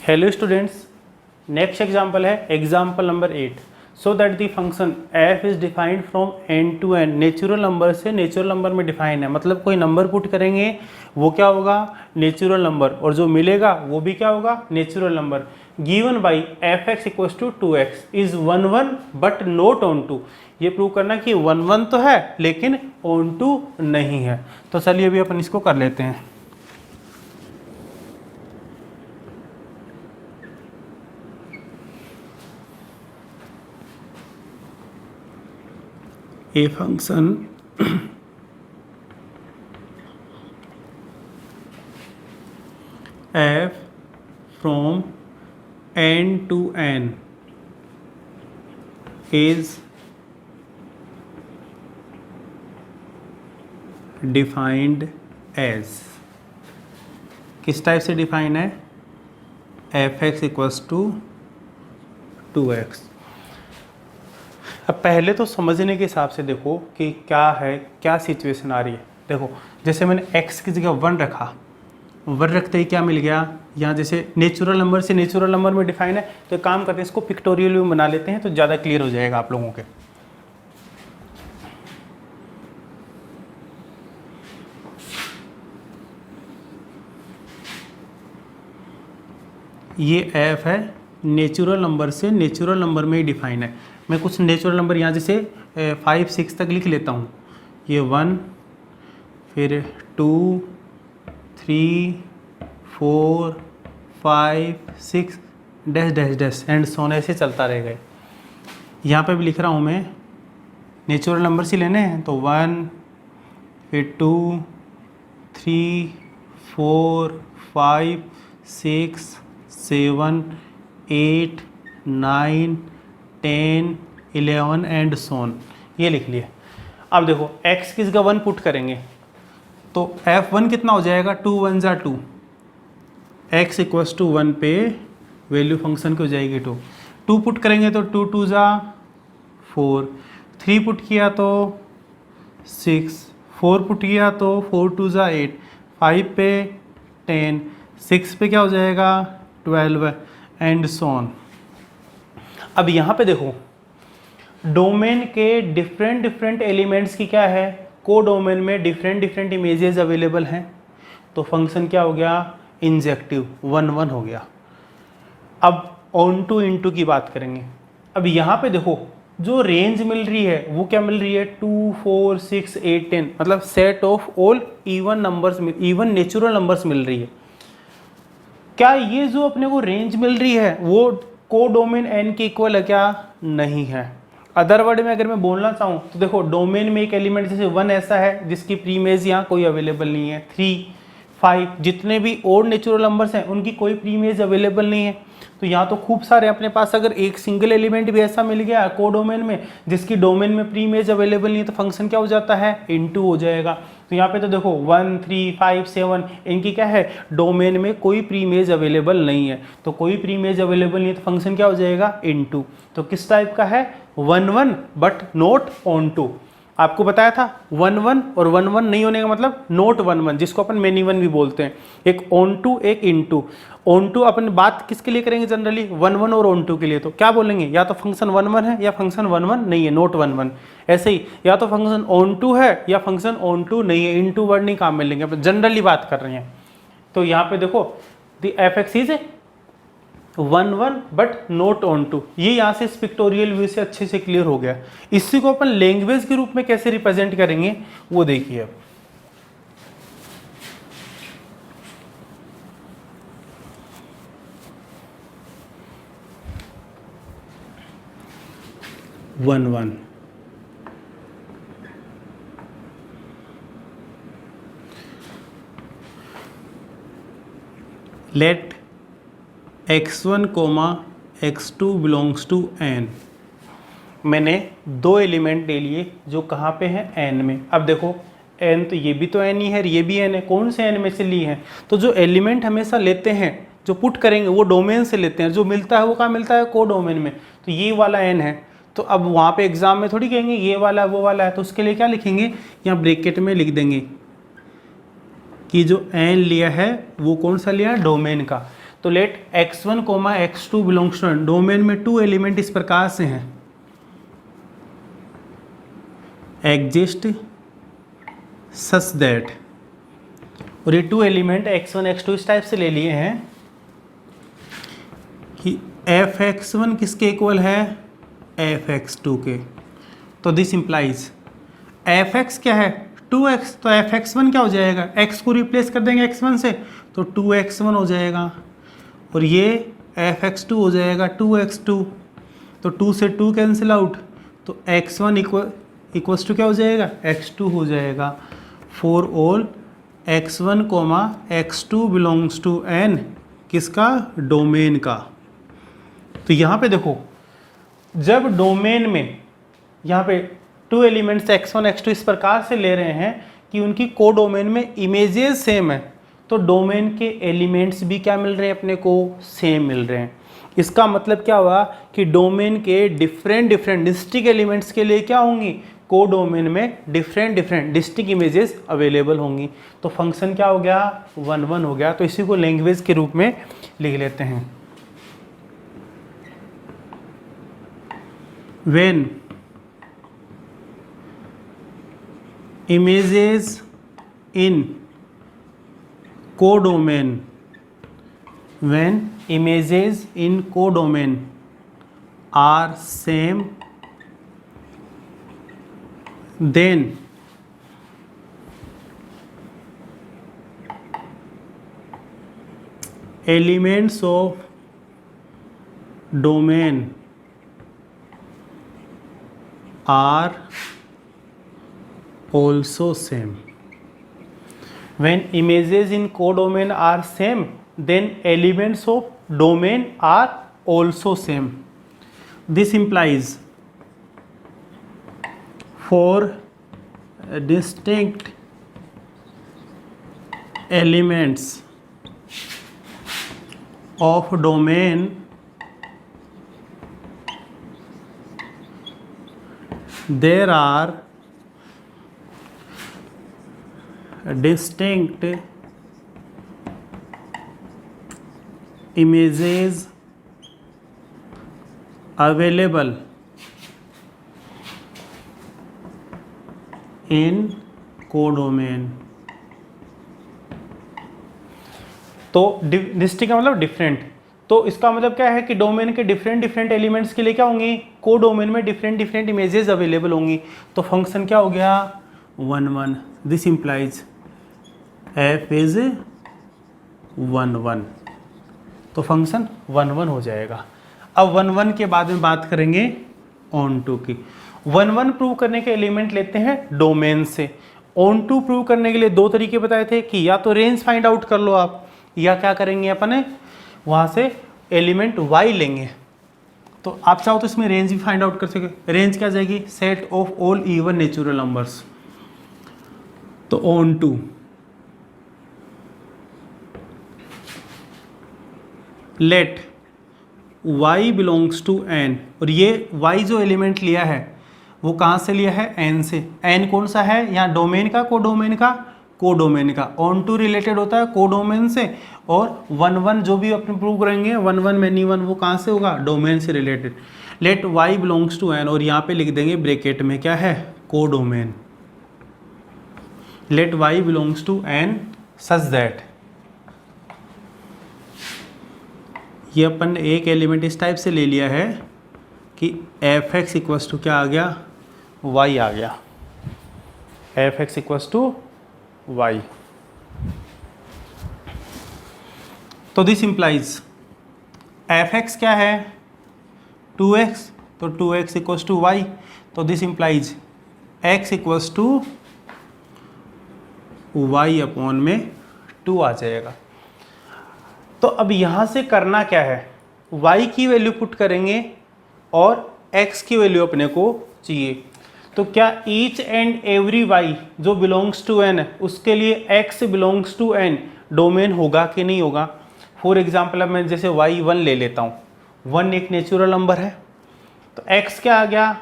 Hello students, next example है example number 8। So that the function f is defined from n to n। Natural number से natural number में define है, मतलब कोई number put करेंगे वो क्या होगा, नेचुरल नंबर, और जो मिलेगा वो भी क्या होगा, natural number. Given by f(x = 2x) is 1 1 but not onto. ये प्रूव करना कि 1 1 तो है लेकिन ऑन टू नहीं है। तो चलिए अभी अपन इसको कर लेते हैं। A function f from n to n is defined as, किस टाइप से डिफाइन है, f(x = 2x)। अब पहले तो समझने के हिसाब से देखो कि क्या है, क्या सिचुएशन आ रही है। देखो जैसे मैंने x की जगह 1 रखा, 1 रखते ही क्या मिल गया, यहाँ जैसे नेचुरल नंबर से नेचुरल नंबर में डिफाइन है, तो एक काम करते हैं इसको पिक्टोरियल में बना लेते हैं तो ज़्यादा क्लियर हो जाएगा आप लोगों के। ये f है, नेचुरल नंबर से नेचुरल नंबर में ही डिफाइन है। मैं कुछ नेचुरल नंबर यहाँ जैसे 5 6 तक लिख लेता हूँ। ये 1, फिर 2 3 4 5 6 डैश डैश डैश एंड सोन, ऐसे चलता रहेगा। यहाँ पे भी लिख रहा हूँ मैं, नेचुरल नंबर से लेने हैं तो 1, फिर 2 3 4 5 6 7 8 9 10 11 एंड सोन, ये लिख लिए। अब देखो x की जगह 1 पुट करेंगे तो f1 कितना हो जाएगा, 2 1 = 2। x = 1 पे वैल्यू फंक्शन की हो जाएगी 2। 2 पुट करेंगे तो 2 2 = 4, 3 पुट किया तो 6, 4 पुट किया तो 4 2 = 8, 5 पे 10, 6 पे क्या हो जाएगा 12 एंड सोन। अब यहाँ पे देखो डोमेन के डिफरेंट एलिमेंट्स की क्या है, को डोमेन में डिफरेंट इमेजेस अवेलेबल हैं, तो फंक्शन क्या हो गया, इंजेक्टिव 1 1 हो गया। अब ऑन टू इनटू की बात करेंगे। अब यहाँ पे देखो जो रेंज मिल रही है वो क्या मिल रही है, 2 4 6 8 10, मतलब set of all even numbers, even natural numbers मिल रही है। क्या ये जो अपने को रेंज मिल रही है वो को डोमेन n के इक्वल है, क्या नहीं है। अदर वर्ड में अगर मैं बोलना चाहूँ तो देखो डोमेन में एक एलिमेंट जैसे 1 ऐसा है जिसकी प्री इमेज यहाँ कोई अवेलेबल नहीं है, 3 5 जितने भी और नेचुरल नंबर्स हैं उनकी कोई प्री इमेज अवेलेबल नहीं है। तो यहाँ तो खूब सारे अपने पास, अगर एक सिंगल एलिमेंट भी ऐसा मिल गया को डोमेन में जिसकी डोमेन में प्री इमेज अवेलेबल नहीं है तो फंक्शन क्या हो जाता है, इनटू हो जाएगा। तो यहाँ पे तो देखो 1 3 5 7 इनकी क्या है, डोमेन में कोई प्री इमेज अवेलेबल नहीं है, तो कोई प्री इमेज अवेलेबल नहीं है तो फंक्शन क्या हो जाएगा, इनटू। तो किस टाइप का है, 1 1 बट नॉट ऑन टू। आपको बताया था 1 1 और 1 1 नहीं होने का मतलब नॉट 1 1, जिसको अपन मेनी वन भी बोलते हैं। एक ऑन टू एक इनटू। ऑन टू अपन बात किसके लिए करेंगे जनरली, 1 1 और ऑन टू के लिए। तो क्या बोलेंगे, या तो फंक्शन 1 1 है या फंक्शन 1 1 नहीं है, नॉट 1 1। ऐसे ही या तो फंक्शन ऑन टू है या फंक्शन ऑन टू नहीं है, इनटू वर्ड नहीं काम में लेंगे, अपन जनरली बात कर रहे हैं। तो यहाँ पे देखो the f(x) is 1 1 but not onto, ये यहाँ से इस पिक्टोरियल व्यू से अच्छे से क्लियर हो गया। इसी को अपन लैंग्वेज के रूप में कैसे रिप्रेजेंट करेंगे वो देखिए। अब one one let x1, x2 belongs to n। मैंने 2 एलिमेंट ले लिए जो कहाँ पे हैं, n में। अब देखो n तो ये भी तो n ही है, ये भी n है, कौन से n में से ली है। तो जो एलिमेंट हमेशा लेते हैं, जो पुट करेंगे वो डोमेन से लेते हैं, जो मिलता है वो कहाँ मिलता है, को डोमेन में। तो ये वाला n है, तो अब वहाँ पे एग्जाम में थोड़ी कहेंगे ये वाला वो वाला है, तो उसके लिए क्या लिखेंगे, यहाँ ब्रैकेट में लिख देंगे कि जो n लिया है वो कौन सा लिया है, डोमेन का। तो let x1 comma x2 belongs to n, domain में 2 एलिमेंट इस प्रकार से हैं, एग्जिस्ट सच दैट, और ये 2 एलिमेंट x1 x2 इस टाइप से ले लिए हैं कि f(x1) किसके इक्वल है, f(x2) के। तो दिस इंप्लाइज f(x) क्या है, 2x, तो f(x1) क्या हो जाएगा, x को रिप्लेस कर देंगे x1 से तो 2x1 हो जाएगा, और ये f(x2) हो जाएगा 2x2, तो 2 से 2 कैंसिल आउट, तो x1 इक्वल्स टू क्या हो जाएगा, x2 हो जाएगा। For all x1 comma x2 belongs to n, किसका, डोमेन का। तो यहाँ पे देखो, जब डोमेन में यहाँ पे 2 एलिमेंट्स x1 x2 इस प्रकार से ले रहे हैं कि उनकी को डोमेन में इमेजेस सेम है, तो डोमेन के एलिमेंट्स भी क्या मिल रहे हैं अपने को, सेम मिल रहे हैं। इसका मतलब क्या हुआ कि डोमेन के डिफरेंट डिस्टिंक्ट एलिमेंट्स के लिए क्या होंगी, को डोमेन में डिफरेंट डिस्टिंक्ट इमेजेस अवेलेबल होंगी। तो फंक्शन क्या हो गया, 1 1 हो गया। तो इसी को लैंग्वेज के रूप में लिख लेते हैं। when images in codomain, when images in codomain are same, then elements of domain are also same. When images in codomain are same, then elements of domain are also same. This implies for distinct elements of domain, there are distinct images available in codomain। तो distinct का मतलब different, तो इसका मतलब क्या है कि domain के डिफरेंट एलिमेंट्स के लिए क्या होंगी, को डोमेन में डिफरेंट इमेजेस अवेलेबल होंगी। तो फंक्शन क्या हो गया, 1 1। दिस इंप्लाइज f इज 1 1, तो फंक्शन 1 1 हो जाएगा। अब 1 1 के बाद में बात करेंगे ऑन टू की। 1 1 प्रूव करने के एलिमेंट लेते हैं डोमेन से। ऑन टू प्रूव करने के लिए 2 तरीके बताए थे कि या तो रेंज फाइंड आउट कर लो आप, या क्या करेंगे अपने वहाँ से एलिमेंट y लेंगे। तो आप चाहो तो इसमें रेंज भी फाइंड आउट कर सके। रेंज क्या जाएगी, set of all even natural numbers. तो onto let y belongs to n, और ये y जो एलिमेंट लिया है वो कहाँ से लिया है, n से। n कौन सा है यहाँ, डोमेन का, कोडोमेन का। ऑन टू रिलेटेड होता है कोडोमेन से, और 1 1 जो भी अपने प्रूव करेंगे 1 1 मैनी 1 वो कहाँ से होगा, डोमेन से related. Let y belongs to n, और यहाँ पे लिख देंगे ब्रैकेट में क्या है, codomain. Let y belongs to n such that, ये अपन एक एलिमेंट इस टाइप से ले लिया है कि f(x) इक्वल्स टू क्या आ गया, y आ गया। f(x) equals to y। तो दिस इंप्लाइज f(x) क्या है, 2x, तो 2x इक्वल्स टू y। तो this implies x equals to y upon में 2 आ जाएगा। तो अब यहाँ से करना क्या है, y की वैल्यू पुट करेंगे और x की वैल्यू अपने को चाहिए। तो क्या ईच एंड एवरी y जो बिलोंग्स टू n है उसके लिए x belongs to n domain होगा कि नहीं होगा। फॉर एग्जाम्पल अब मैं जैसे y1 ले लेता हूँ, 1 एक नेचुरल नंबर है, तो x क्या आ गया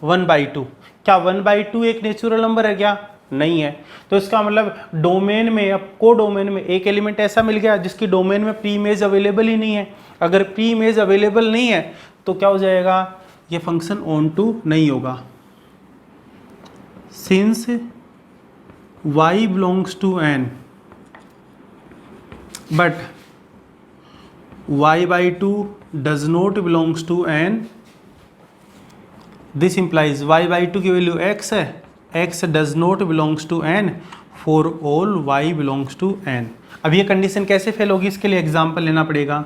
1/2। क्या 1/2 एक नेचुरल नंबर है क्या, नहीं है। तो इसका मतलब डोमेन में, अब को डोमेन में एक एलिमेंट ऐसा मिल गया जिसकी डोमेन में प्री इमेज अवेलेबल ही नहीं है। अगर प्री इमेज अवेलेबल नहीं है तो क्या हो जाएगा, ये फंक्शन ऑन टू नहीं होगा। Since y belongs to n but y by 2 does not belongs to n, this implies y by 2 की वैल्यू x है, x does not belongs to n for all y belongs to n। अब ये condition कैसे fail होगी, इसके लिए example लेना पड़ेगा।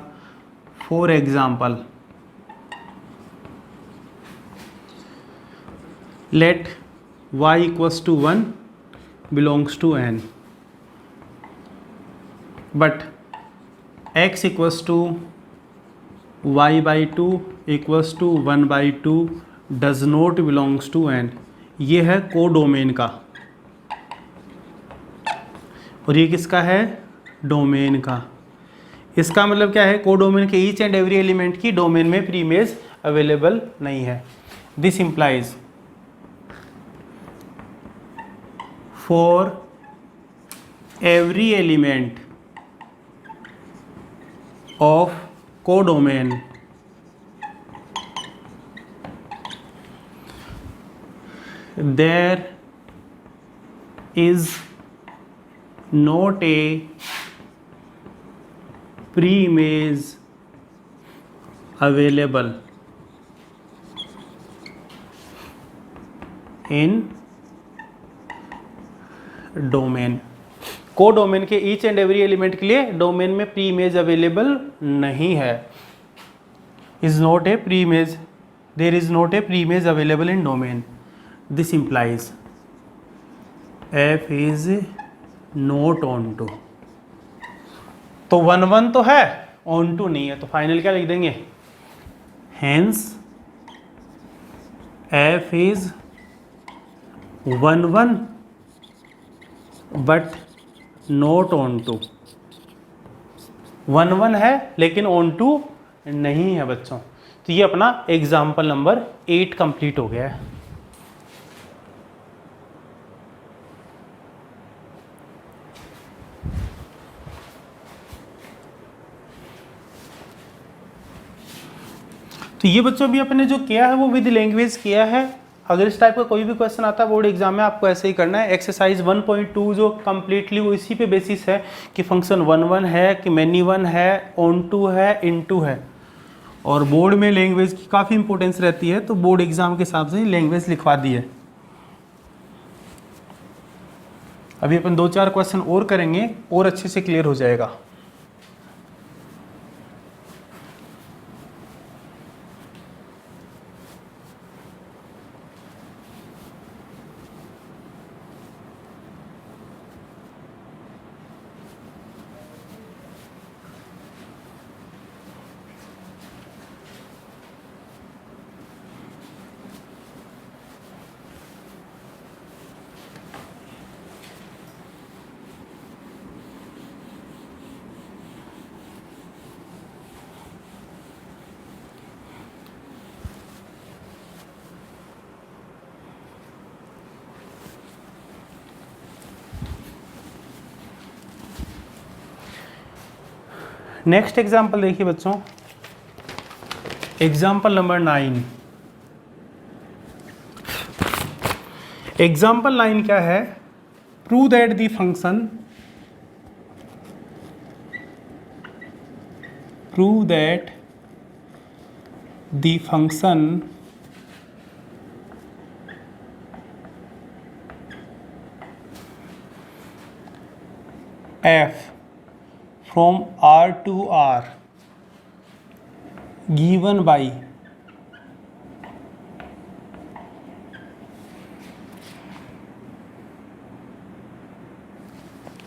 For example let y equals to 1 belongs to n but x equals to y by 2 equals to 1 by 2 does not belongs to n। ये है को डोमेन का और ये किसका है, डोमेन का। इसका मतलब क्या है, को डोमेन के ईच एंड एवरी एलिमेंट की डोमेन में प्री इमेज अवेलेबल नहीं है। This implies for every element of codomain there is not a pre-image available in domain. Codomain के ईच एंड एवरी एलिमेंट के लिए डोमेन में pre image available नहीं है। Is not a pre image, there is not a pre image available in domain. This implies F is not onto. तो 1 1 तो है, on to नहीं है, तो फाइनल क्या लिख देंगे, hence f is 1 1 but not onto. 1 1 है लेकिन ऑन टू नहीं है बच्चों। तो ये अपना एग्जाम्पल नंबर 8 कंप्लीट हो गया है। तो ये बच्चों भी अपने जो किया है वो विद लैंग्वेज किया है। अगर इस टाइप का कोई भी क्वेश्चन आता है बोर्ड एग्जाम में, आपको ऐसे ही करना है। एक्सरसाइज 1.2 जो कंप्लीटली वो इसी पे बेसिस है कि फंक्शन 1 1 है कि मैनी 1 है, ऑन टू है, इन टू है। और बोर्ड में लैंग्वेज की काफ़ी इंपॉर्टेंस रहती है, तो बोर्ड एग्जाम के हिसाब से लैंग्वेज लिखवा दी है। अभी अपन 2-4 क्वेश्चन और करेंगे और अच्छे से क्लियर हो जाएगा। नेक्स्ट एग्जाम्पल देखिए बच्चों, एग्जाम्पल नंबर 9। एग्जाम्पल 9 क्या है, prove that the function f from R to R given by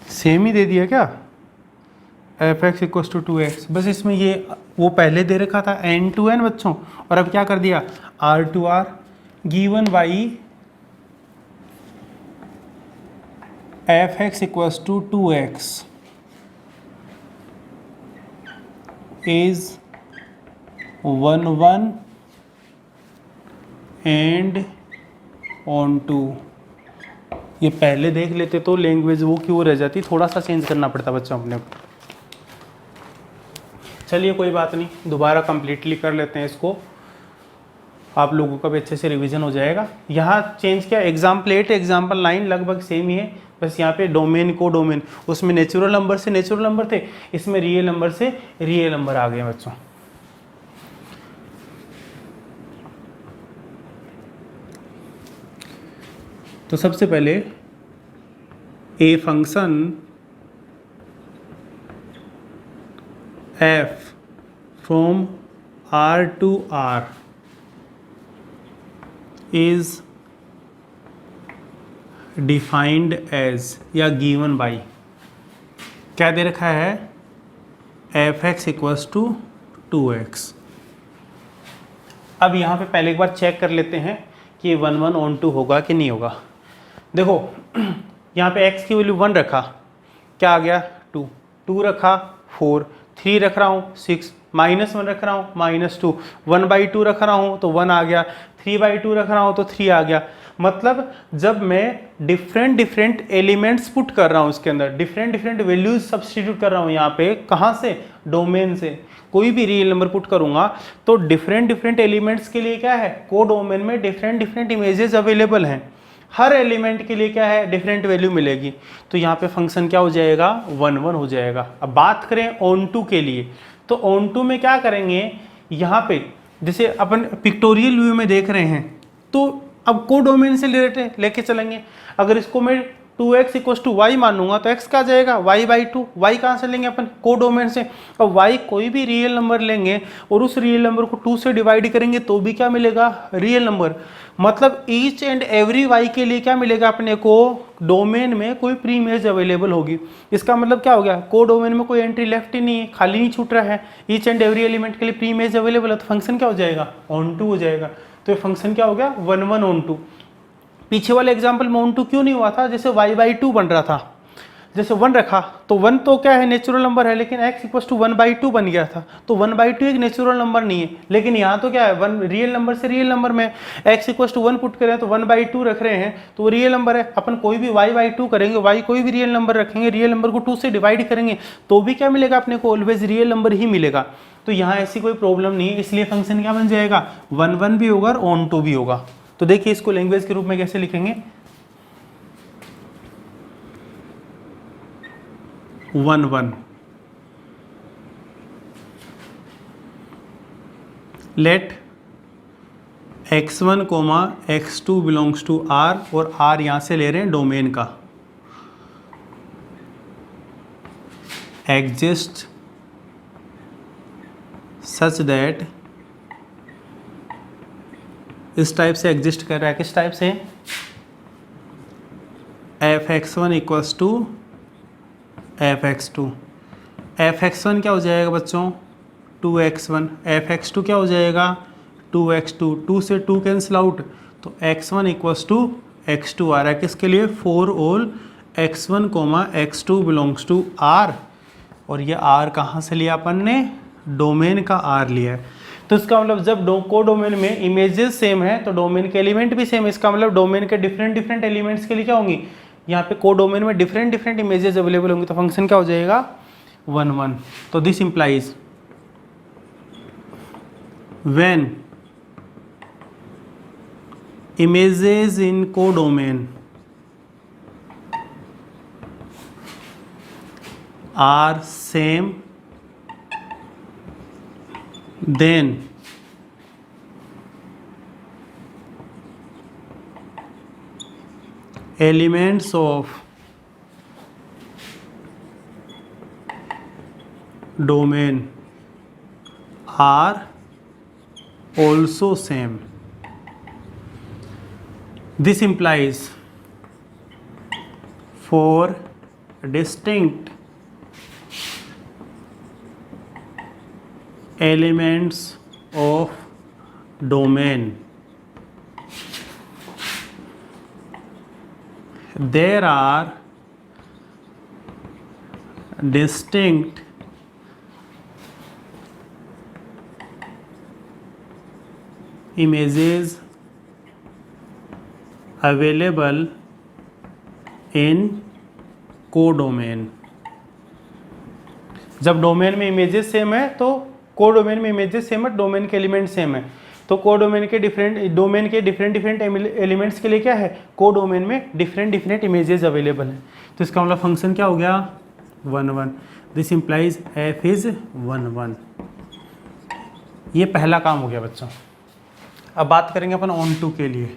same ही दे दिया क्या, F x equals to 2x। बस इसमें ये वो पहले दे रखा था n to n बच्चों, और अब क्या कर दिया R to R given by f x equals to 2x is 1 1 and on 2 ये पहले देख लेते तो लैंग्वेज वो क्यों रह जाती, थोड़ा सा चेंज करना पड़ता बच्चों अपने को। चलिए कोई बात नहीं, दोबारा कंप्लीटली कर लेते हैं इसको, आप लोगों का भी अच्छे से रिवीजन हो जाएगा। यहाँ चेंज किया, एग्जाम्पल 8 एग्जाम्पल 9 लगभग सेम ही है, बस यहाँ पे डोमेन को डोमेन, उसमें नेचुरल नंबर से नेचुरल नंबर थे, इसमें रियल नंबर से रियल नंबर आ गए बच्चों। तो सबसे पहले a function f from R to R is defined as या given by, क्या दे रखा है, f(x) इक्वल्स टू 2x। अब यहाँ पे पहले एक बार चेक कर लेते हैं कि 1 1 ऑन 2 होगा कि नहीं होगा। देखो यहाँ पे x की वैल्यू 1 रखा, क्या आ गया 2, 2 रखा 4, 3 रख रहा हूँ 6, -1 रख रहा हूँ -2, 1/2 रख रहा हूँ तो 1 आ गया, 3/2 रख रहा हूँ तो 3 आ गया। मतलब जब मैं डिफरेंट एलिमेंट्स पुट कर रहा हूँ इसके अंदर, डिफरेंट वैल्यूज सब्स्टिट्यूट कर रहा हूँ यहाँ पे, कहाँ से, डोमेन से, कोई भी रियल नंबर पुट करूँगा तो डिफरेंट एलिमेंट्स के लिए क्या है, को डोमेन में डिफरेंट इमेजेस अवेलेबल हैं, हर एलिमेंट के लिए क्या है, डिफरेंट वैल्यू मिलेगी। तो यहाँ पे फंक्शन क्या हो जाएगा, 1 1 हो जाएगा। अब बात करें ऑन टू के लिए, तो ऑन टू में क्या करेंगे, यहाँ पे जैसे अपन पिक्टोरियल व्यू में देख रहे हैं तो अब को डोमेन से लेके चलेंगे। अगर इसको मैं 2x इक्वल्स टू वाई मानूंगा तो x क्या आ जाएगा, y/2, y कहाँ से लेंगे अपन, को डोमेन से। अब y कोई भी रियल नंबर लेंगे और उस रियल नंबर को 2 से डिवाइड करेंगे तो भी क्या मिलेगा, रियल नंबर। मतलब ईच एंड एवरी y के लिए क्या मिलेगा अपने को, डोमेन में कोई प्री इमेज अवेलेबल होगी। इसका मतलब क्या हो गया, को डोमेन में कोई एंट्री लेफ्ट ही नहीं है, खाली नहीं छूट रहा है, ईच एंड एवरी एलिमेंट के लिए प्री इमेज अवेलेबल है, तो फंक्शन क्या हो जाएगा, ऑन टू हो जाएगा। तो ये फंक्शन क्या हो गया, 1 1 ऑन टू। पीछे वाले एग्जाम्पल में ऑन टू क्यों नहीं हुआ था, जैसे y/2 बन रहा था, जैसे 1 रखा तो 1 तो क्या है, नेचुरल नंबर है, लेकिन x इक्वल्स टू 1/2 बन गया था, तो 1/2 एक नेचुरल नंबर नहीं है। लेकिन यहाँ तो क्या है, 1 रियल नंबर से रियल नंबर में x इक्वल्स टू 1 पुट करें तो 1/2 रख रहे हैं तो वो रियल नंबर है। अपन कोई भी y/2 करेंगे, y कोई भी रियल नंबर रखेंगे, रियल नंबर को 2 से डिवाइड करेंगे तो भी क्या मिलेगा अपने को, ऑलवेज रियल नंबर ही मिलेगा। तो यहाँ ऐसी कोई प्रॉब्लम नहीं है, इसलिए फंक्शन क्या बन जाएगा, 1 1 भी होगा और ऑन टू भी होगा। तो देखिए इसको लैंग्वेज के रूप में कैसे लिखेंगे, 1 1 let x1, x2 belongs to r, और r यहाँ से ले रहे हैं डोमेन का, एग्जिस्ट सच दैट, इस टाइप से एग्जिस्ट कर रहा है, किस टाइप से, f(x1) equals to f(x2), f(x1) क्या हो जाएगा बच्चों, 2x1, f(x2) क्या हो जाएगा, 2x2, 2 से 2 कैंसिल आउट, तो x1 इक्वल्स टू x2 आ रहा है, किसके लिए, for all x1, x2 belongs to r, और ये r कहाँ से लिया अपन ने, डोमेन का r लिया है। तो इसका मतलब जब को डोमेन में इमेजेस सेम है तो डोमेन के एलिमेंट भी सेम है, इसका मतलब डोमेन के डिफरेंट एलिमेंट्स के लिए क्या होंगी, यहाँ पे को डोमेन में डिफरेंट इमेजेस अवेलेबल होंगी, तो फंक्शन क्या हो जाएगा, 1 1। तो this implies when images in codomain are same, then elements of domain are also same. This implies for distinct elements of domain there are distinct images available in codomain. जब domain में images same है तो codomain में images same है, domain के element same है। तो codomain के डिफरेंट एलिमेंट्स के लिए क्या है, कोडोमेन में डिफरेंट इमेजेस अवेलेबल हैं। तो इसका मतलब फंक्शन क्या हो गया, 1 1। This implies f is 1 1। ये पहला काम हो गया बच्चों। अब बात करेंगे अपन ऑन टू के लिए।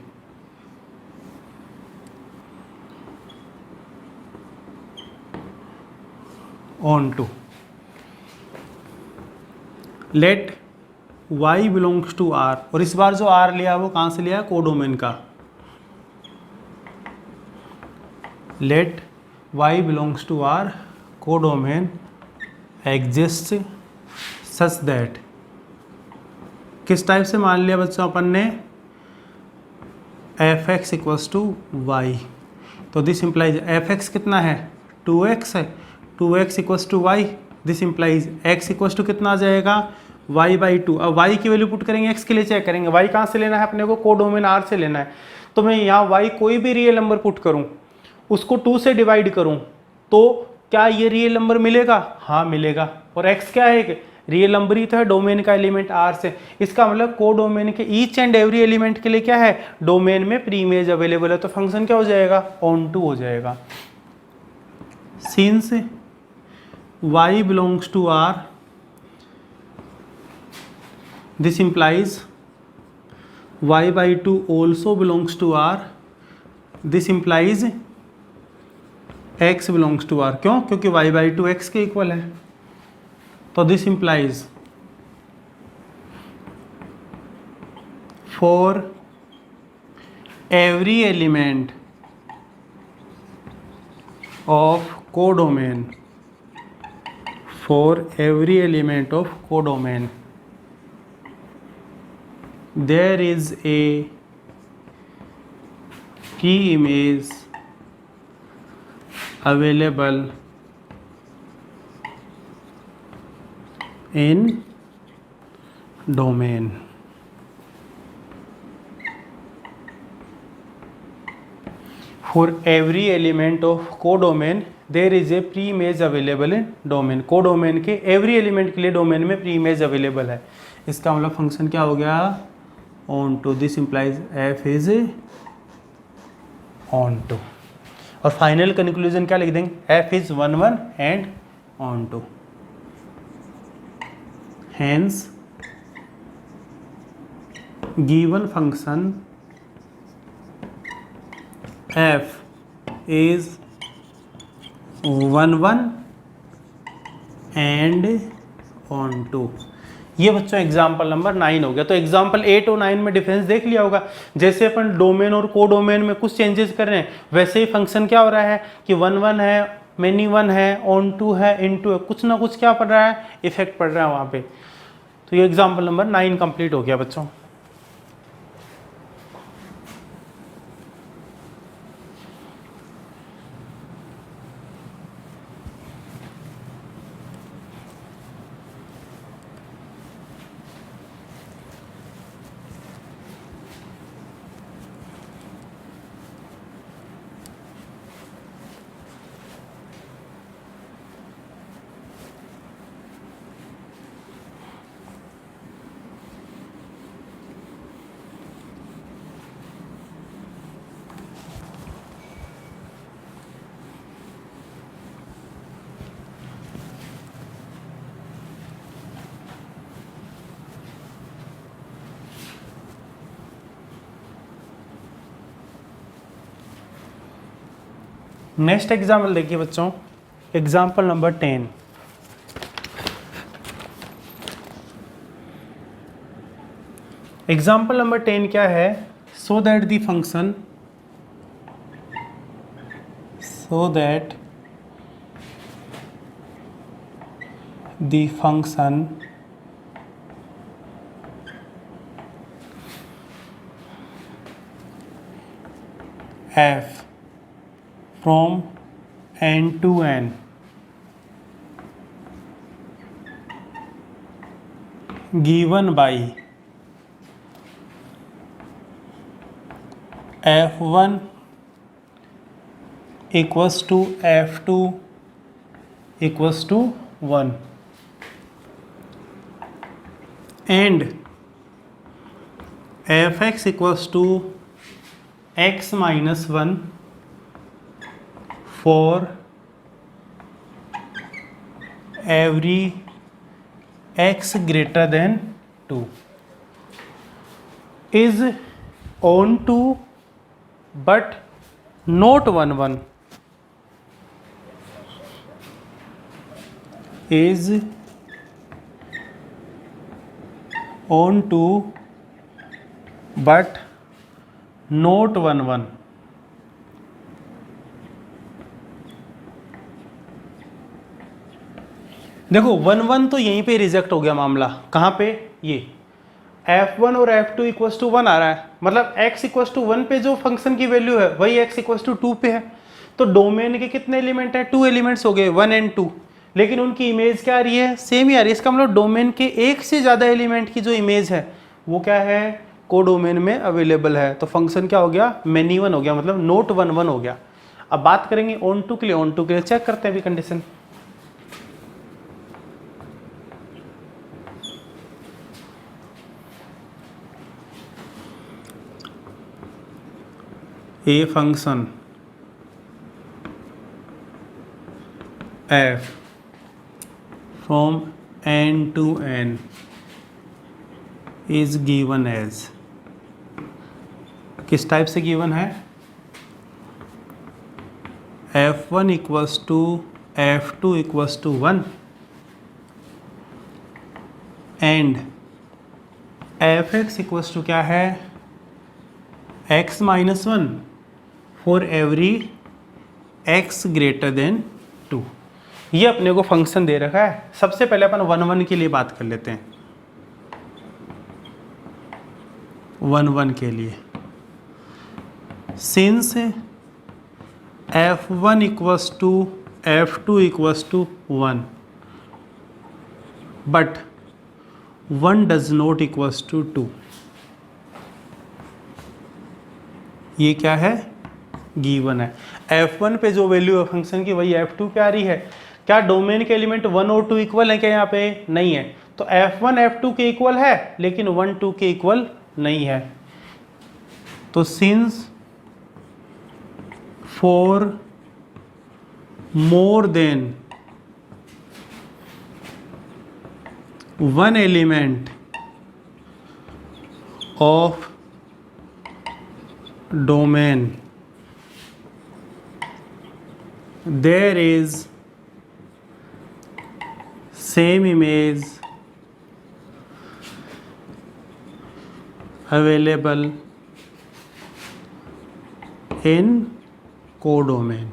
Onto, let y belongs to r, और इस बार जो r लिया वो कहाँ से लिया, कोडोमेन का। Let y belongs to r codomain exist such that, किस टाइप से मान लिया बच्चों अपन ने, f(x) इक्वल्स टू y। तो दिस इंप्लाइज f(x) कितना है, 2x है, 2x equals to y। This implies x equals to कितना आ जाएगा, y/2। अब y की वैल्यू पुट करेंगे, x के लिए चेक करेंगे। y कहाँ से लेना है अपने को, कोडोमेन r से लेना है। तो मैं यहाँ y कोई भी रियल नंबर पुट करूँ, उसको 2 से डिवाइड करूँ, तो क्या ये रियल नंबर मिलेगा, हाँ मिलेगा। और x क्या है, रियल नंबर ही तो है, डोमेन का एलिमेंट r से। इसका मतलब कोडोमेन के ईच एंड एवरी एलिमेंट के लिए क्या है, डोमेन में प्री इमेज अवेलेबल है। तो फंक्शन क्या हो जाएगा, ऑन टू हो जाएगा। Since y belongs to r, this implies y/2 also belongs to r, this implies x belongs to r। क्यों, क्योंकि y/2 x के इक्वल है। तो this implies for every element of codomain, for every element of codomain there is a key image available in domain। For every element of codomain there is a pre-image available in domain। Codomain के every element के लिए domain में pre image available है। इसका मतलब function क्या हो गया, onto. This implies f is onto. और फाइनल कंक्लूजन क्या लिख देंगे, f is 1 1 and onto. Hence given function f is 1 1 and onto. ये बच्चों एग्जाम्पल नंबर 9 हो गया। तो एग्जाम्पल 8 और 9 में डिफरेंस देख लिया होगा। जैसे अपन डोमेन और कोडोमेन में कुछ चेंजेस कर रहे हैं, वैसे ही फंक्शन क्या हो रहा है कि 1 1 है, मैनी 1 है, ऑन टू है, इन टू है, कुछ ना कुछ क्या पड़ रहा है, इफेक्ट पड़ रहा है वहाँ पे। तो ये एग्जाम्पल नंबर 9 कंप्लीट हो गया बच्चों। नेक्स्ट एग्जाम्पल देखिए बच्चों, एग्जाम्पल नंबर 10। एग्जाम्पल नंबर 10 क्या है, so that the function f from n to n given by f1 equals to F2 equals to 1 and Fx equals to x minus 1 for every x greater than 2 is on to but not 1 1 is on to but not 1 1 देखो 1 1 तो यहीं पे reject हो गया मामला। कहाँ पे? ये F1 और F2 इक्वल्स टू 1 आ रहा है, मतलब x इक्वल्स टू 1 पे जो फंक्शन की वैल्यू है वही x इक्वल्स टू 2 पे है। तो डोमेन के कितने एलिमेंट है? 2 एलिमेंट्स हो गए, 1 एंड 2, लेकिन उनकी इमेज क्या आ रही है? सेम ही आ रही है। इसका मतलब डोमेन के एक से ज़्यादा एलिमेंट की जो इमेज है वो क्या है? को डोमेन में अवेलेबल है। तो फंक्शन क्या हो गया? मैनी 1 हो गया, मतलब नोट 1 1 हो गया। अब बात करेंगे ऑन टू के लिए। ऑन टू के लिए चेक करते हैं अभी condition. A function f from n to n is given as, किस टाइप से गिवन है? f1 equals to f2 equals to 1 and fx equals to क्या है? x minus 1 for every x greater than 2। ये अपने को फंक्शन दे रखा है। सबसे पहले अपन 1 1 के लिए बात कर लेते हैं। 1 1 के लिए since f1 equals to f2 equals to 1 but 1 does not equals to 2, ये क्या है? गिवन है। f1 पे जो वैल्यू है फंक्शन की वही f2 पे आ रही है। क्या डोमेन के एलिमेंट 1 और 2 इक्वल है क्या? यहाँ पे नहीं है। तो f1 f2 के इक्वल है लेकिन 1 2 के इक्वल नहीं है। तो since for more than 1 element of domain there is same image available in codomain.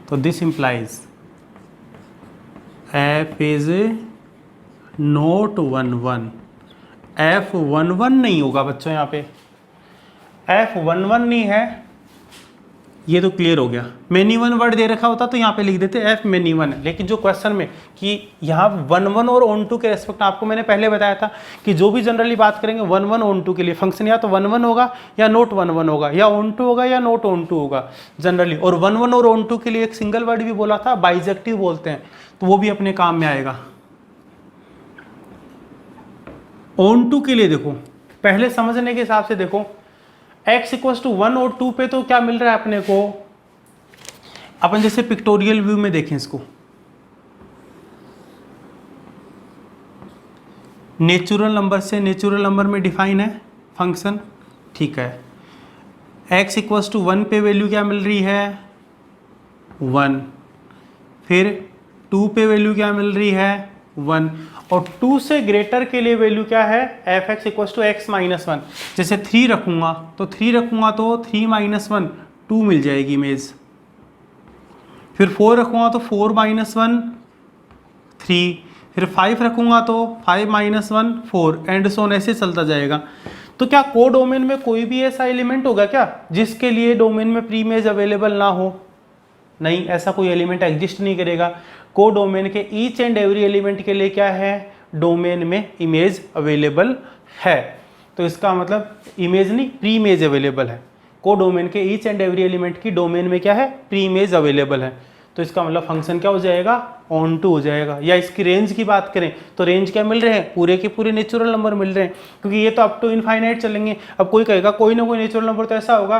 So this implies f is not 1 1, F11 नहीं होगा बच्चों। यहाँ पे F11 नहीं है, ये तो क्लियर हो गया। मैनी 1 वर्ड दे रखा होता तो यहाँ पे लिख देते F मैनी 1, लेकिन जो क्वेश्चन में कि यहाँ 1 1 और ऑन टू के रेस्पेक्ट आपको मैंने पहले बताया था कि जो भी जनरली बात करेंगे 1 1 ऑन टू के लिए फंक्शन या तो 1 1 होगा या नोट 1 1 होगा, या ऑन टू होगा या नोट ऑन टू होगा जनरली। और 1 1 और ऑन टू के लिए एक सिंगल वर्ड भी बोला था, बाइजेक्टिव बोलते हैं, तो वो भी अपने काम में आएगा। ऑन टू के लिए देखो, पहले समझने के हिसाब से देखो, x इक्वल्स टू 1 और 2 पे तो क्या मिल रहा है अपने को? अपन जैसे पिक्टोरियल व्यू में देखें इसको, नेचुरल नंबर से नेचुरल नंबर में डिफाइन है फंक्शन, ठीक है। x इक्वल्स टू 1 पे वैल्यू क्या मिल रही है? 1। फिर 2 पे वैल्यू क्या मिल रही है? 1। और 2 से ग्रेटर के लिए वैल्यू क्या है? F x equals to x minus 1। जैसे 3 रखूँगा तो 3 माइनस 1 2 मिल जाएगी इमेज। फिर 4 रखूँगा तो 4 माइनस 1 3। फिर 5 रखूँगा तो 5 माइनस 1 4, एंड सोन ऐसे चलता जाएगा। तो क्या को डोमेन में कोई भी ऐसा एलिमेंट होगा क्या जिसके लिए डोमेन में प्री इमेज अवेलेबल ना हो? नहीं, ऐसा कोई एलिमेंट एग्जिस्ट नहीं करेगा। को डोमेन के ईच एंड एवरी एलिमेंट के लिए क्या है? डोमेन में इमेज अवेलेबल है। तो इसका मतलब इमेज नहीं, प्री इमेज अवेलेबल है। को डोमेन के ईच एंड एवरी एलिमेंट की डोमेन में क्या है, प्री इमेज अवेलेबल है। तो इसका मतलब फंक्शन क्या हो जाएगा, ऑन टू हो जाएगा। या इसकी रेंज की बात करें तो रेंज क्या मिल रहे हैं, पूरे के पूरे नेचुरल नंबर मिल रहे हैं, क्योंकि ये तो अप टू इनफाइनाइट चलेंगे। अब कोई कहेगा कोई ना कोई नेचुरल नंबर तो ऐसा होगा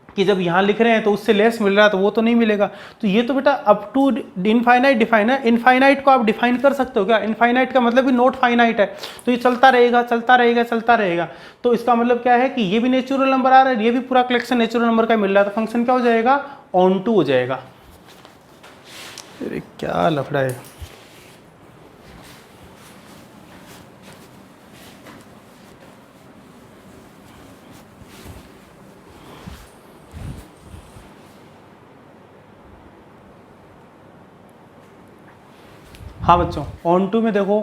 कि जब यहाँ लिख रहे हैं तो उससे लेस मिल रहा है, तो वो तो नहीं मिलेगा। तो ये तो बेटा अप टू इनफाइनाइट डिफाइन है। इनफाइनाइट को आप डिफाइन कर सकते हो क्या, इनफाइनाइट का मतलब भी नॉट फाइनाइट है, तो ये चलता रहेगा चलता रहेगा चलता रहेगा। तो इसका मतलब क्या है कि ये भी नेचुरल नंबर आ रहा है, ये भी पूरा कलेक्शन नेचुरल नंबर का मिल रहा है, तो फंक्शन क्या हो जाएगा, ऑन टू हो जाएगा। अरे क्या लफड़ा है। हाँ बच्चों, ऑन टू में देखो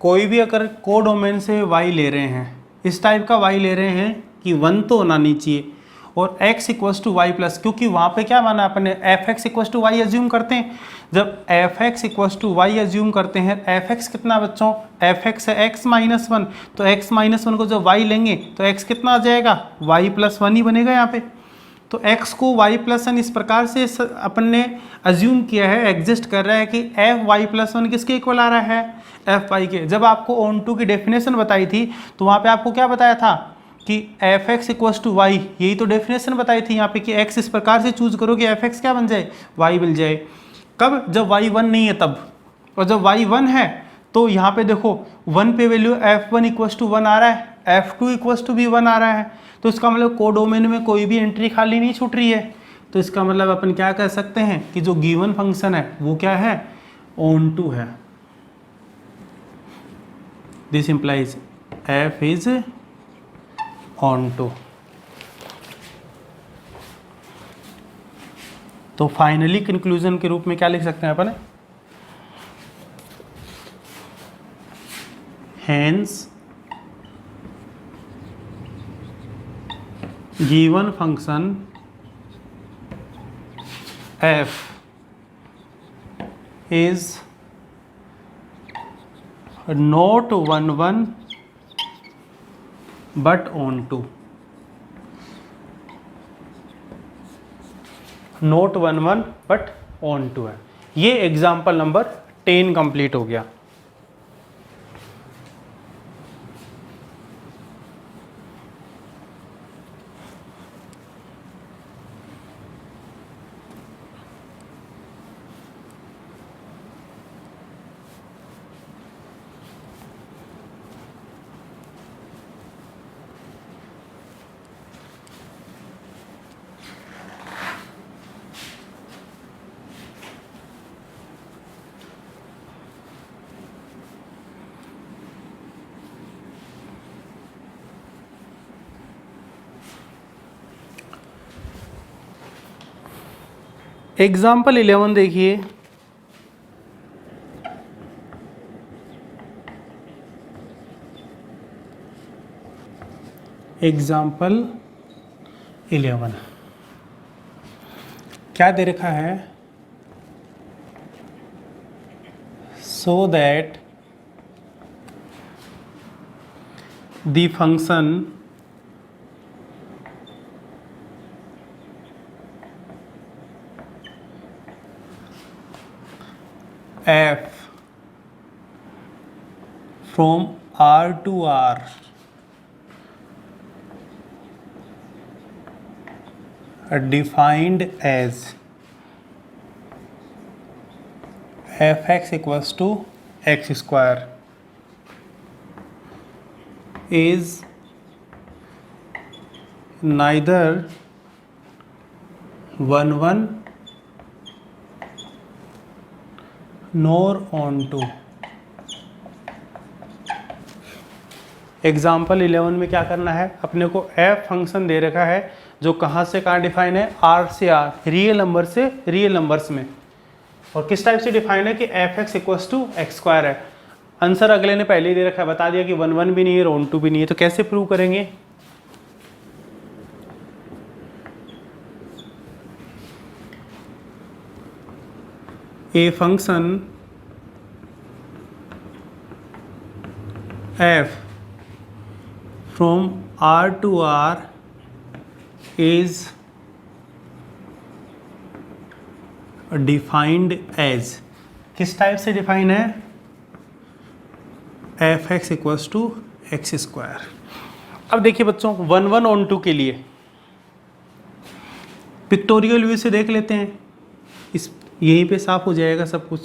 कोई भी अगर को डोमेन से y ले रहे हैं, इस टाइप का y ले रहे हैं कि 1 तो होना नहीं चाहिए, और x equals to y plus, क्योंकि वहाँ पे क्या माना अपने f x equals to y assume करते हैं। जब f x equals to y assume करते हैं, एफ एक्स कितना बच्चों, एफ एक्स है x माइनस वन, तो x माइनस वन को जब y लेंगे तो x कितना आ जाएगा, y प्लस वन ही बनेगा यहाँ पे। तो x को y प्लस वन इस प्रकार से अपन ने अज्यूम किया है, एग्जिस्ट कर रहा है कि एफ वाई प्लस वन किसके इक्वल आ रहा है, एफ वाई के। जब आपको ऑन टू की डेफिनेशन बताई थी तो वहाँ पे आपको क्या बताया था कि f x equals to y, यही तो डेफिनेशन बताई थी यहाँ पे कि x इस प्रकार से चूज करो कि एफ एक्स क्या बन जाए, y मिल जाए। कब, जब y वन नहीं है तब, और जब y वन है तो यहाँ पे देखो वन पे value F one equals to one आ रहा है, एफ टू इक्वल्स टू भी वन आ रहा है, तो इसका मतलब को डोमेन में कोई भी एंट्री खाली नहीं छूट रही है। तो इसका मतलब अपन क्या कह सकते हैं कि जो गिवन फंक्शन है वो क्या है, ऑन टू है। This implies F is onto. तो फाइनली कंक्लूजन के रूप में क्या लिख सकते हैं अपन, hence given function f is not 1 1 but on 2, not 1 1 but onto 2 है। ये एग्जाम्पल नंबर 10 कंप्लीट हो गया। एग्जाम्पल 11 देखिए, एग्जाम्पल 11 क्या दे रखा है, so that the function f from R to R defined as fx equals to x square is neither 1 1 nor onto. Example 11 में क्या करना है, अपने को f फंक्शन दे रखा है जो कहाँ से कहाँ डिफाइन है, r से r, रियल नंबर से रियल नंबर्स में, और किस टाइप से डिफाइन है कि f x equals to x square है। आंसर अगले ने पहले ही दे रखा है, बता दिया कि 1 1 भी नहीं है, ऑन टू भी नहीं है। तो कैसे प्रूव करेंगे, a function f from R to R is defined as, किस टाइप से डिफाइन है, f x equals to x square. अब देखिए बच्चों 1 1 ऑन 2 के लिए पिक्टोरियल व्यू से देख लेते हैं, इस यहीं पे साफ हो जाएगा सब कुछ।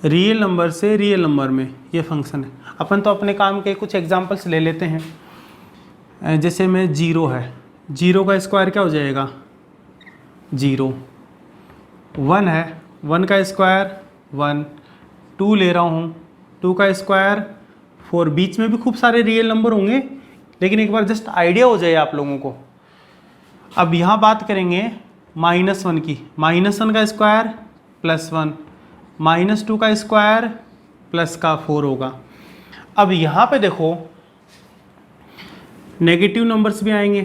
रियल नंबर से रियल नंबर में ये फंक्शन है। अपन तो अपने काम के कुछ एग्जांपल्स ले लेते हैं। जैसे में 0 है, 0 का स्क्वायर क्या हो जाएगा 0। 1 है, 1 का स्क्वायर 1। 2 ले रहा हूँ, 2 का स्क्वायर 4। बीच में भी खूब सारे रियल नंबर होंगे, लेकिन एक बार जस्ट आइडिया हो जाए आप लोगों को। अब यहाँ बात करेंगे -1 की। -1 का स्क्वायर +1, -2 का स्क्वायर प्लस का 4 होगा। अब यहाँ पे देखो नेगेटिव नंबर्स भी आएंगे,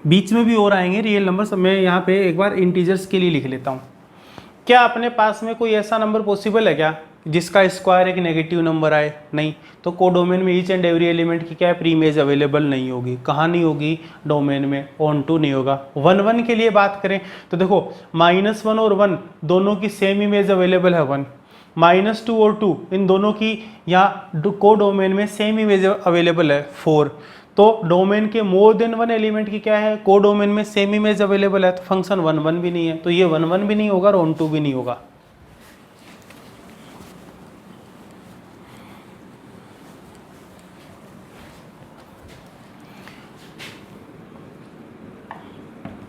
बीच में भी और आएंगे रियल नंबर्स। मैं यहाँ पे एक बार इंटीजर्स के लिए लिख लेता हूँ। क्या अपने पास में कोई ऐसा नंबर पॉसिबल है क्या जिसका स्क्वायर एक नेगेटिव नंबर आए? नहीं। तो कोडोमेन में ईच एंड एवरी एलिमेंट की क्या है, प्री इमेज अवेलेबल नहीं होगी। कहाँ नहीं होगी, डोमेन में। ऑन टू नहीं होगा। 1 1 के लिए बात करें तो देखो -1 और 1 दोनों की सेम इमेज अवेलेबल है 1। -2 और 2 इन दोनों की यहाँ कोडोमेन में सेम इमेज अवेलेबल है 4। तो डोमेन के मोर देन 1 एलिमेंट की क्या है, कोडोमेन में सेम इमेज अवेलेबल है। तो फंक्शन 1 1 भी नहीं है, तो ये 1 1 भी नहीं होगा और ऑन टू भी नहीं होगा।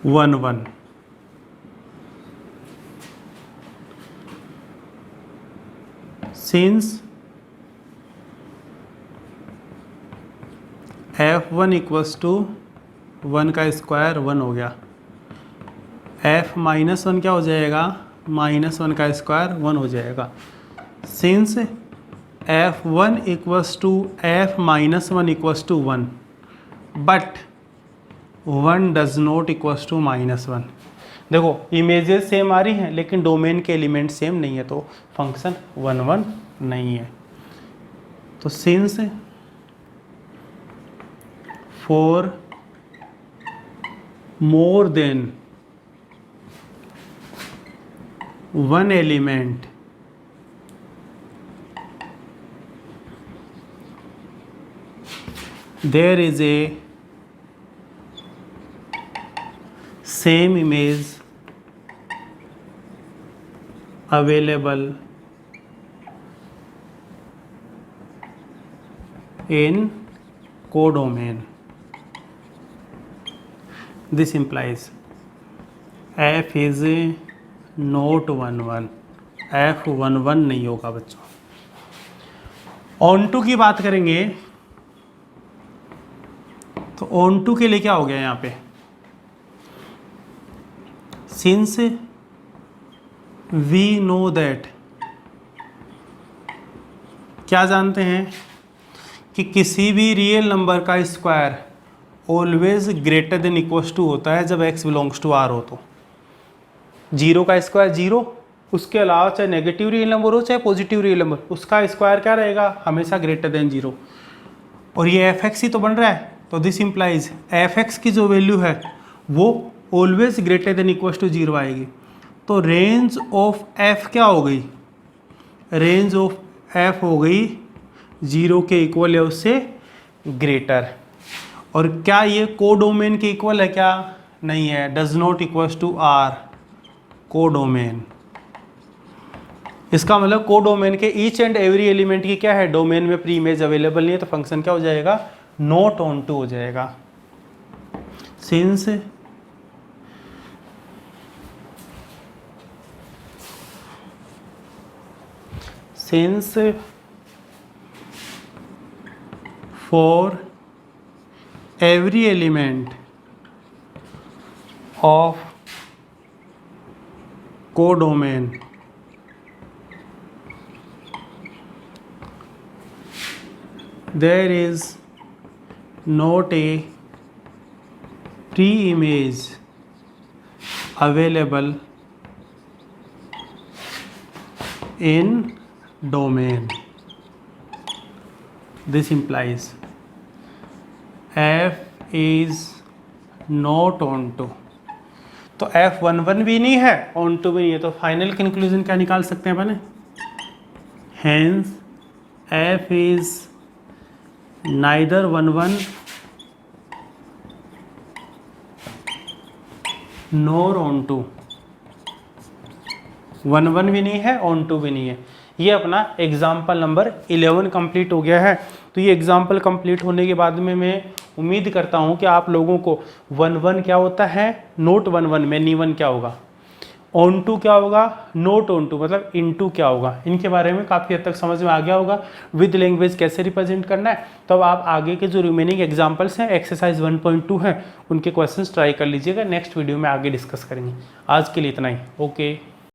One one since f1 equals to 1 का स्क्वायर 1 हो गया। f-1 क्या हो जाएगा, -1 का स्क्वायर 1 हो जाएगा। Since f1 equals to f-1 equals to 1 but 1 does not equals to -1। देखो इमेजेस सेम आ रही हैं लेकिन डोमेन के एलिमेंट सेम नहीं है, तो फंक्शन 1 1 नहीं है। तो since for more than 1 element there is a same image available in codomain. This implies f is not 1 1, f 1 1 नहीं होगा बच्चों। ऑन टू की बात करेंगे तो ऑन टू के लिए क्या हो गया यहाँ पे, सिंस वी नो दैट, क्या जानते हैं कि किसी भी रियल नंबर का square always greater than equals to होता है जब x बिलोंग्स टू r हो। तो 0 का स्क्वायर 0, उसके अलावा चाहे नेगेटिव रियल नंबर हो चाहे पॉजिटिव रियल नंबर, उसका स्क्वायर क्या रहेगा, हमेशा ग्रेटर देन 0। और ये f(x) ही तो बन रहा है, तो दिस इम्प्लाइज f(x) की जो वैल्यू है वो always greater than equals to 0 आएगी। तो रेंज ऑफ f क्या हो गई, रेंज ऑफ f हो गई 0 के इक्वल या उससे ग्रेटर। और क्या ये कोडोमेन के इक्वल है, क्या नहीं है, does not equals to r codomain. इसका मतलब कोडोमेन के ईच एंड एवरी एलिमेंट की क्या है, डोमेन में प्री इमेज अवेलेबल नहीं है, तो फंक्शन क्या हो जाएगा, नॉट ऑन टू हो जाएगा। Since for every element of codomain there is not a pre-image available in domain. This implies f is not onto. तो F11 भी नहीं है, ऑन टू भी नहीं है, तो फाइनल कंक्लूजन क्या निकाल सकते हैं अपन? Hence F is neither 11 nor onto. 11 भी नहीं है, ऑन टू भी नहीं है। ये अपना एग्जाम्पल नंबर 11 कंप्लीट हो गया है। तो ये एग्जाम्पल कंप्लीट होने के बाद में मैं उम्मीद करता हूँ कि आप लोगों को 11 क्या होता है, नोट 11 में नी1 क्या होगा, ऑन टू क्या होगा, नोट ऑन टू मतलब इनटू क्या होगा, इनके बारे में काफ़ी हद तक समझ में आ गया होगा। विद लैंग्वेज कैसे रिप्रेजेंट करना है, तो अब आप आगे के जो रिमेनिंग एग्जाम्पल्स हैं, एक्सरसाइज 1.2 हैं, उनके क्वेश्चंस ट्राई कर लीजिएगा। नेक्स्ट वीडियो में आगे डिस्कस करेंगे। आज के लिए इतना ही। ओके।